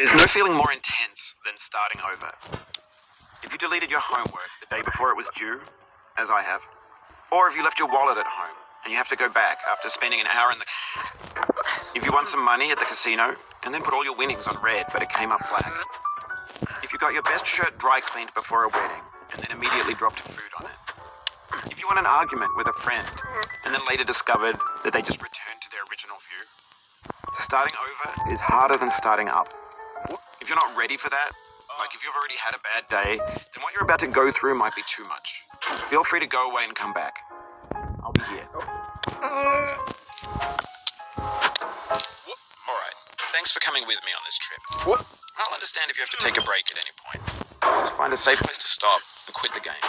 There's no feeling more intense than starting over. If you deleted your homework the day before it was due, as I have, or if you left your wallet at home and you have to go back after spending an hour in the... If you won some money at the casino and then put all your winnings on red but it came up black. If you got your best shirt dry cleaned before a wedding and then immediately dropped food on it. If you won an argument with a friend and then later discovered that they just returned to their original view. Starting over is harder than starting up. If you're not ready for that, like if you've already had a bad day, then what you're about to go through might be too much. Feel free to go away and come back. I'll be here. Alright, thanks for coming with me on this trip. I'll understand if you have to take a break at any point. Just find a safe place to stop and quit the game.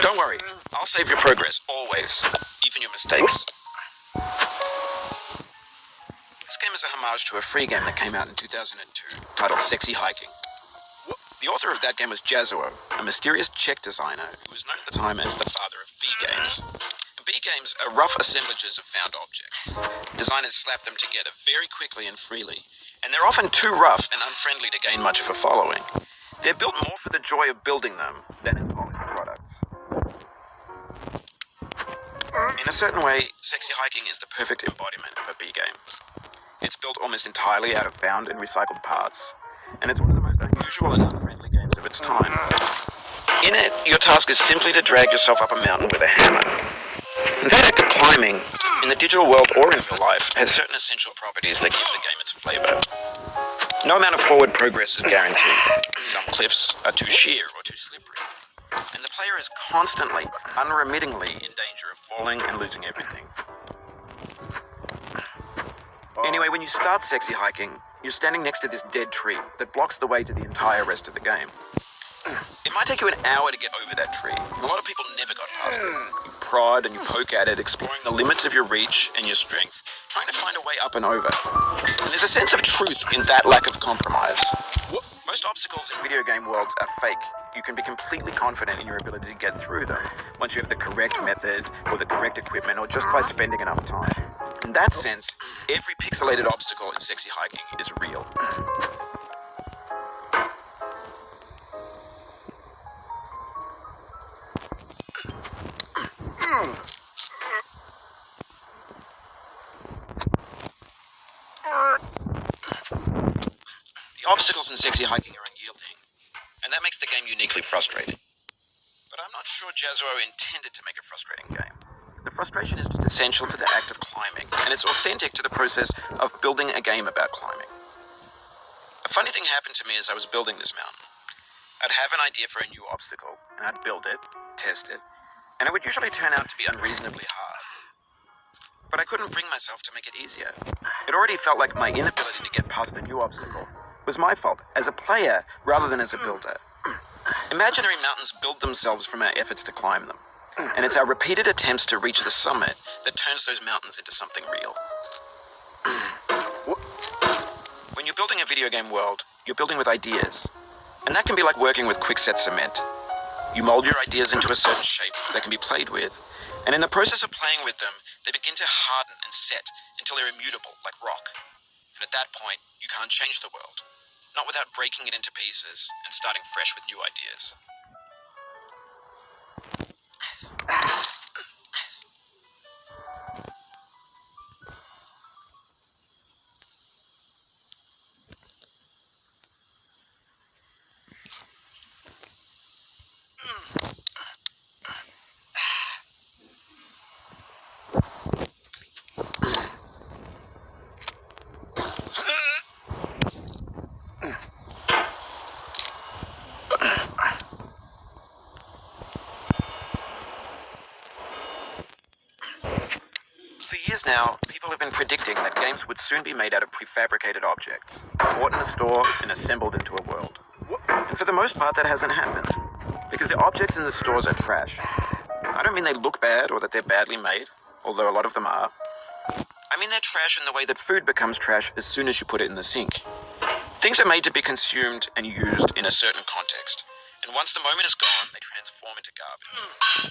Don't worry, I'll save your progress, always, even your mistakes. This game is a homage to a free game that came out in 2002, titled Sexy Hiking. The author of that game was Jazuo, a mysterious Czech designer who was known at the time as the father of B-games. B-games are rough assemblages of found objects. Designers slap them together very quickly and freely, and they're often too rough and unfriendly to gain much of a following. They're built more for the joy of building them than as polished products. In a certain way, Sexy Hiking is the perfect embodiment of a B-game. It's built almost entirely out of found and recycled parts, and it's one of the most unusual and unfriendly games of its time. In it, your task is simply to drag yourself up a mountain with a hammer. And that act of climbing, in the digital world or in real life, has certain essential properties that give the game its flavor. No amount of forward progress is guaranteed. Some cliffs are too sheer or too slippery, and the player is constantly, unremittingly in danger of falling and losing everything. Anyway, when you start Sexy Hiking, you're standing next to this dead tree that blocks the way to the entire rest of the game. It might take you an hour to get over that tree, and a lot of people never got past it. You prod and you poke at it, exploring the limits of your reach and your strength, trying to find a way up and over. And there's a sense of truth in that lack of compromise. Most obstacles in video game worlds are fake. You can be completely confident in your ability to get through them once you have the correct method or the correct equipment or just by spending enough time. In that sense, every pixelated obstacle in Sexy Hiking is real. The obstacles in Sexy Hiking are unyielding, and that makes the game uniquely frustrating. But I'm not sure Jazuo intended to make a frustrating game. The frustration is just essential to the act of climbing, and it's authentic to the process of building a game about climbing. A funny thing happened to me as I was building this mountain. I'd have an idea for a new obstacle, and I'd build it, test it, and it would usually turn out to be unreasonably hard. But I couldn't bring myself to make it easier. It already felt like my inability to get past the new obstacle was my fault, as a player rather than as a builder. Imaginary mountains build themselves from our efforts to climb them, and it's our repeated attempts to reach the summit that turns those mountains into something real. When you're building a video game world, you're building with ideas, and that can be like working with quickset cement. You mold your ideas into a certain shape that can be played with, and in the process of playing with them, they begin to harden and set until they're immutable, like rock. And at that point, you can't change the world, not without breaking it into pieces and starting fresh with new ideas. For years now, people have been predicting that games would soon be made out of prefabricated objects, bought in a store and assembled into a world. And for the most part, that hasn't happened, because the objects in the stores are trash. I don't mean they look bad or that they're badly made, although a lot of them are. I mean they're trash in the way that food becomes trash as soon as you put it in the sink. Things are made to be consumed and used in a certain context, and once the moment is gone, they transform into garbage.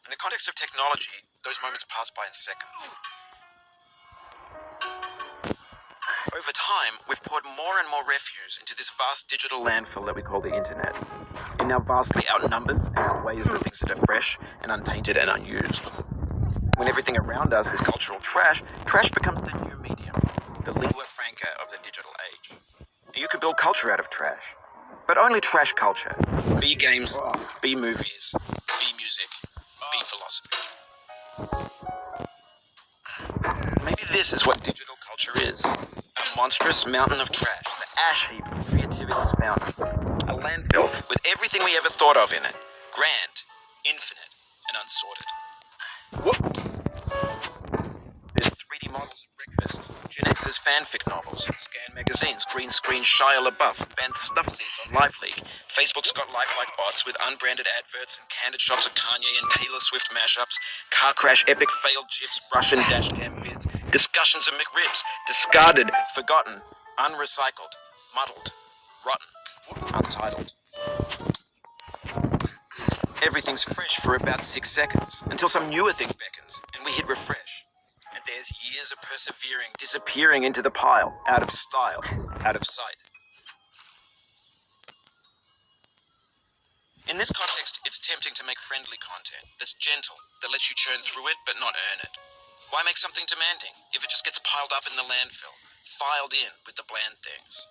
In the context of technology, those moments pass by in seconds. Over over time, we've poured more and more refuse into this vast digital landfill that we call the internet. It now vastly outnumbers and outweighs the things that are fresh and untainted and unused. When everything around us is cultural trash, trash becomes the new medium, the lingua franca of the digital age. You could build culture out of trash, but only trash culture. Be games, be movies, be music, be philosophy. Maybe this is what digital culture is. A monstrous mountain of trash, the ash heap of creativity's fountain. A landfill with everything we ever thought of in it. Grand, infinite, and unsorted. There's 3D models of breakfast, Gen X's fanfic novels, scan magazines, green screen Shia LaBeouf, banned snuff scenes on Life League. Facebook's got lifelike bots with unbranded adverts and candid shots of Kanye and Taylor Swift mashups, car crash epic failed GIFs, Russian dashcam vids, discussions of McRibs, discarded, forgotten, unrecycled, muddled, rotten, untitled. Everything's fresh for about 6 seconds, until some newer thing beckons, and we hit refresh. And there's years of persevering, disappearing into the pile, out of style, out of sight. In this context, it's tempting to make friendly content that's gentle, that lets you churn through it but not earn it. Why make something demanding if it just gets piled up in the landfill, filed in with the bland things?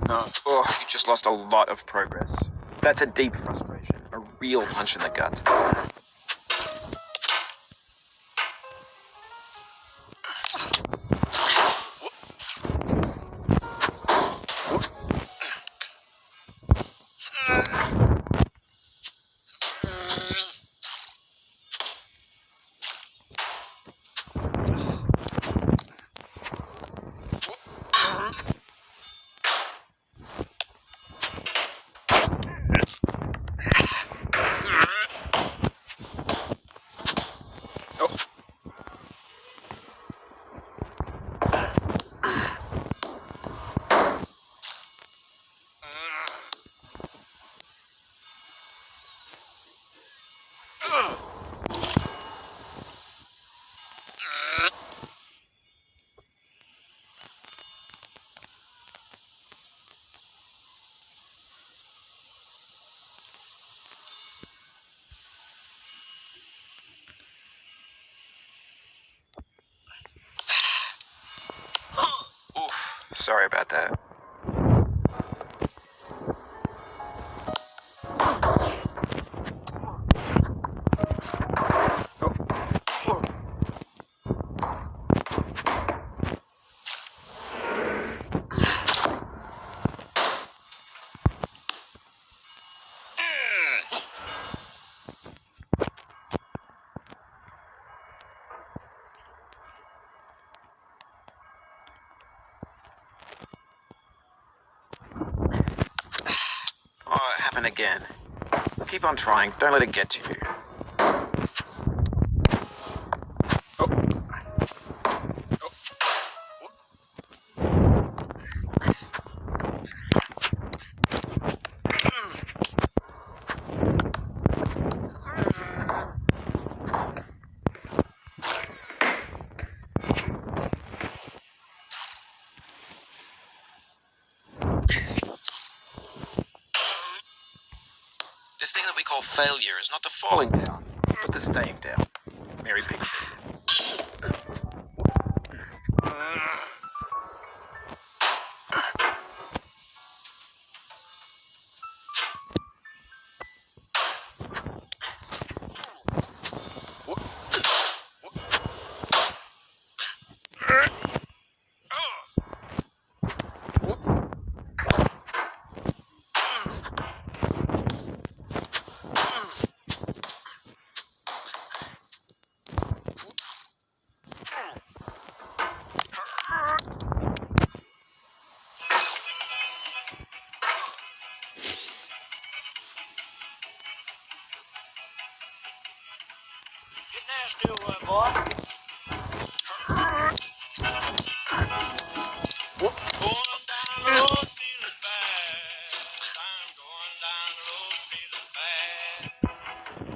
No. Oh, you just lost a lot of progress. That's a deep frustration, a real punch in the gut. Oof, sorry about that. Oh, it happened again. Keep on trying. Don't let it get to you. This thing that we call failure is not the falling down, but the staying down. Mary Pickford. still work, boy. Going down the road, feeling bad. I'm going down the road, feeling bad.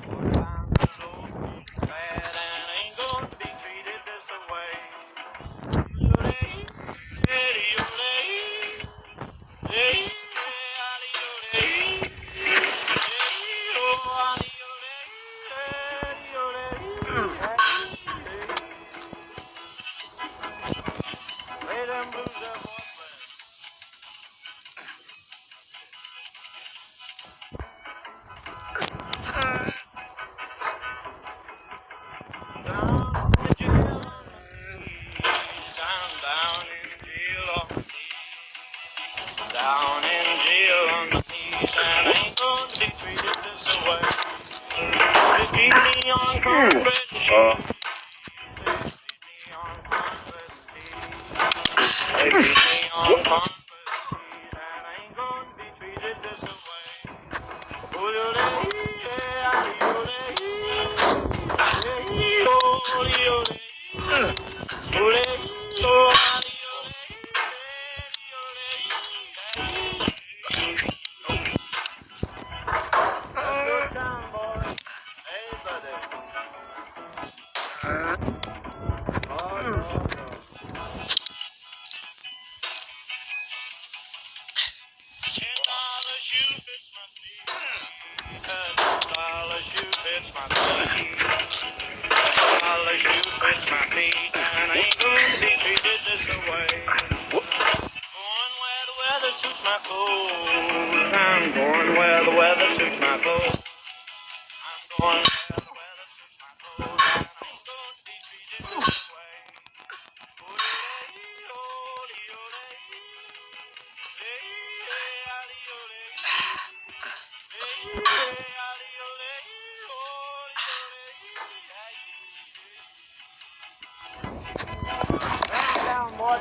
Going down the road, feeling bad, and I ain't gonna be treated this way. Play them blues there, boy, play. Down in jail on my knees. I'm down in jail on my knees. Down in jail on my knees, and I ain't gonna be treated this way. They keep me on cornbread and cheese. They feed me on cornbread and cheese. They feed me on cornbread and cheese, and I ain't gonna be treated this way. $10 shoe fits my feet. $10 shoe fits my feet. $10 shoe fits my feet, and I ain't gonna be treated this way. Going where the weather suits my clothes. I'm going where the weather suits my clothes. I'm going where the weather suits my clothes, and I ain't gonna be treated this way. Down, boy.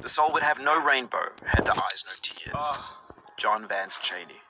The soul would have no rainbow, had the eyes no tears. John Vance Cheney.